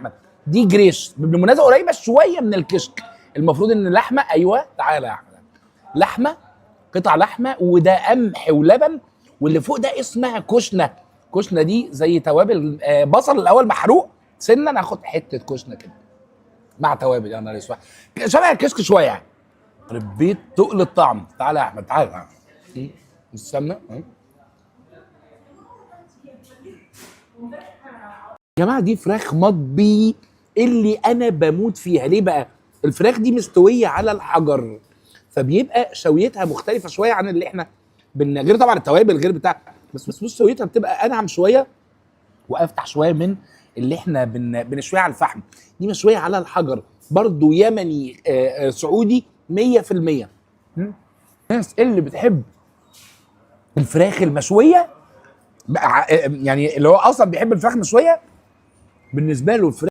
احمد دي جريش بالمناسبه قريبه شويه من الكشك. المفروض ان اللحمه، ايوه تعالى يا احمد، لحمه، قطع لحمه، وده قمح ولبن، واللي فوق ده اسمها كشنه. كشنه دي زي توابل بصل الاول محروق سنه، انا هاخد حته كشنه كده مع توابل. يا نهار اسود، شبه الكشك شويه يعني. ربيت تقل الطعم. تعالى يا احمد، تعالى السمنه. يا جماعه دي فراخ مطبي اللي انا بموت فيها. ليه بقى؟ الفراخ دي مستويه على الحجر، فبيبقى شويتها مختلفه شويه عن اللي احنا غير طبعا التوابل غير بتاع، بس شويتها بتبقى انعم شويه وافتح شويه من اللي احنا بنشويها على الفحم. دي مشويه على الحجر برضو يمني سعودي 100%. الناس اللي بتحب الفراخ المشويه يعني اللي هو اصلا بيحب الفراخ المشويه، بالنسبه له الفراخ